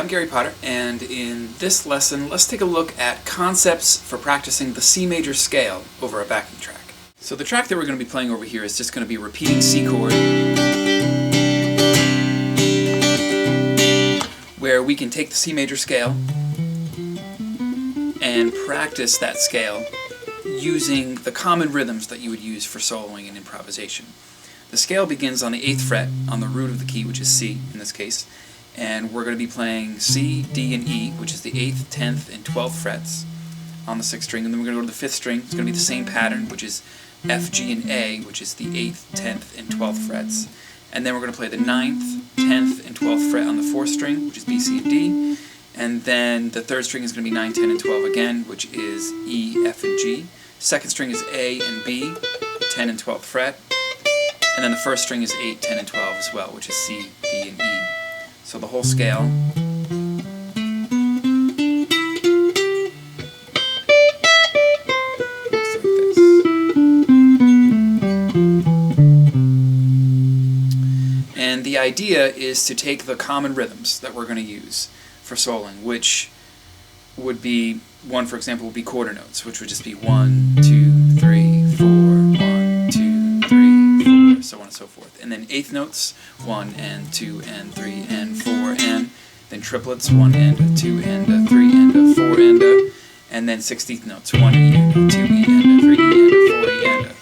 I'm Gary Potter, and in this lesson, let's take a look at concepts for practicing the C major scale over a backing track. So the track that we're going to be playing over here is just going to be a repeating C chord, where we can take the C major scale and practice that scale using the common rhythms that you would use for soloing and improvisation. The scale begins on the 8th fret on the root of the key, which is C in this case, and we're going to be playing C, D, and E, which is the 8th, 10th, and 12th frets on the 6th string, and then we're going to go to the 5th string. It's going to be the same pattern, which is F, G, and A, which is the 8th, 10th, and 12th frets, and then we're going to play the 9th, 10th, and 12th fret on the 4th string, which is B, C, and D, and then the 3rd string is going to be 9, 10, and 12 again, which is E, F, and G. 2nd string is A and B, 10 and 12th fret, and then the 1st string is 8, 10, and 12 as well, which is C, D, and E. So the whole scale looks like this. And the idea is to take the common rhythms that we're going to use for soloing, which would be, one for example would be quarter notes, which would just be 1, 2, 3, 4, 1, 2, 3, 4, so on and so forth. And then eighth notes, 1 and 2 and 3 and 4, and then triplets, 1 and 2 and 3 and 4 and then 16th notes, 1 E and 2 E and 3 E and 4 E and.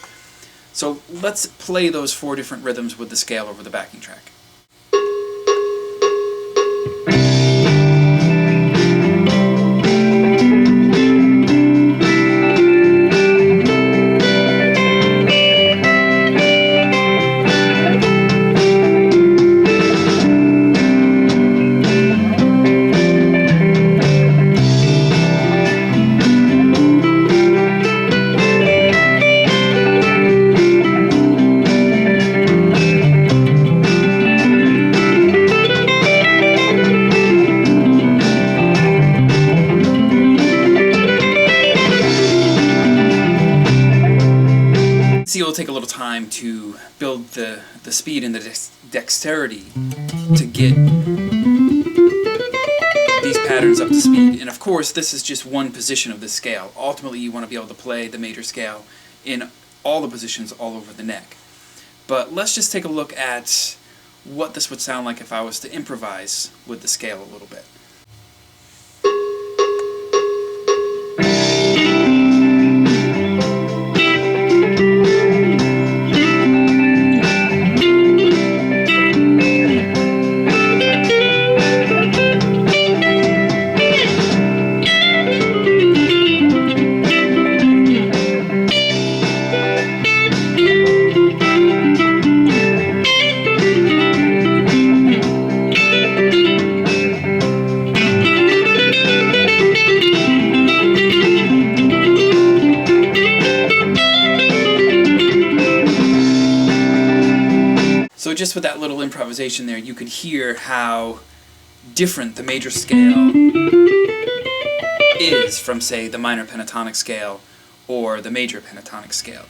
So let's play those 4 different rhythms with the scale over the backing track. See, it'll take a little time to build the speed and the dexterity to get these patterns up to speed. And of course, this is just one position of the scale. Ultimately, you want to be able to play the major scale in all the positions all over the neck. But let's just take a look at what this would sound like if I was to improvise with the scale a little bit. So just with that little improvisation there, you could hear how different the major scale is from, say, the minor pentatonic scale or the major pentatonic scale.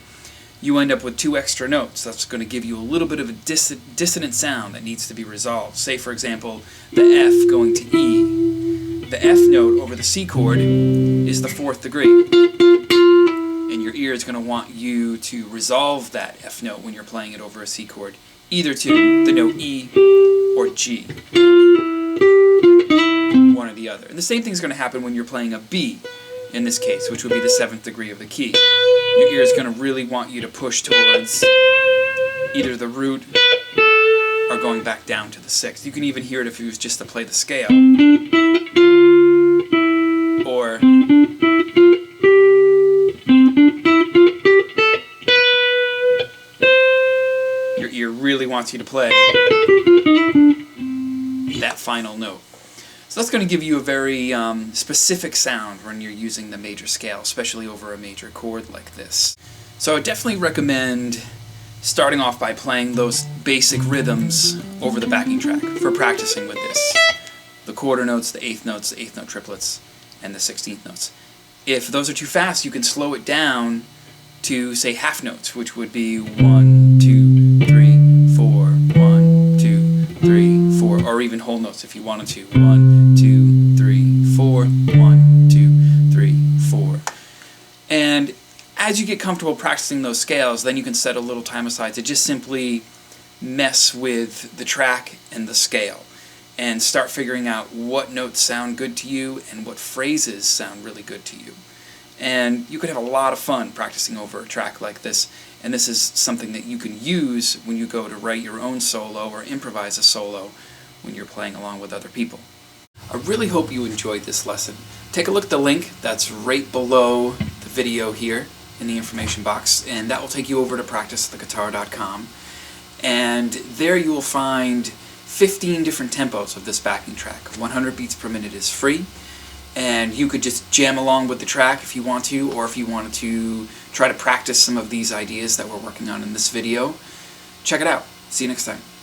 You end up with 2 extra notes. That's going to give you a little bit of a dissonant sound that needs to be resolved. Say, for example, the F going to E. The F note over the C chord is the 4th degree. And your ear is going to want you to resolve that F note when you're playing it over a C chord, either to the note E or G, one or the other. And the same thing is going to happen when you're playing a B, in this case, which would be the 7th degree of the key. Your ear is going to really want you to push towards either the root or going back down to the 6th. You can even hear it if you was just to play the scale, or your ear really wants you to play that final note. So that's going to give you a very specific sound when you're using the major scale, especially over a major chord like this. So I definitely recommend starting off by playing those basic rhythms over the backing track for practicing with this. The quarter notes, the eighth notes, the eighth note triplets, and the 16th notes. If those are too fast, you can slow it down to, say, half notes, which would be 1, 2, 3, 4, 1, 2, 3, 4, or even whole notes if you wanted to. 1, 2, as you get comfortable practicing those scales, then you can set a little time aside to just simply mess with the track and the scale and start figuring out what notes sound good to you and what phrases sound really good to you. And you could have a lot of fun practicing over a track like this, and this is something that you can use when you go to write your own solo or improvise a solo when you're playing along with other people. I really hope you enjoyed this lesson. Take a look at the link that's right below the video here in the information box, and that will take you over to PracticeTheGuitar.com, and there you will find 15 different tempos of this backing track. 100 beats per minute is free, and you could just jam along with the track if you want to, or if you wanted to try to practice some of these ideas that we're working on in this video. Check it out. See you next time.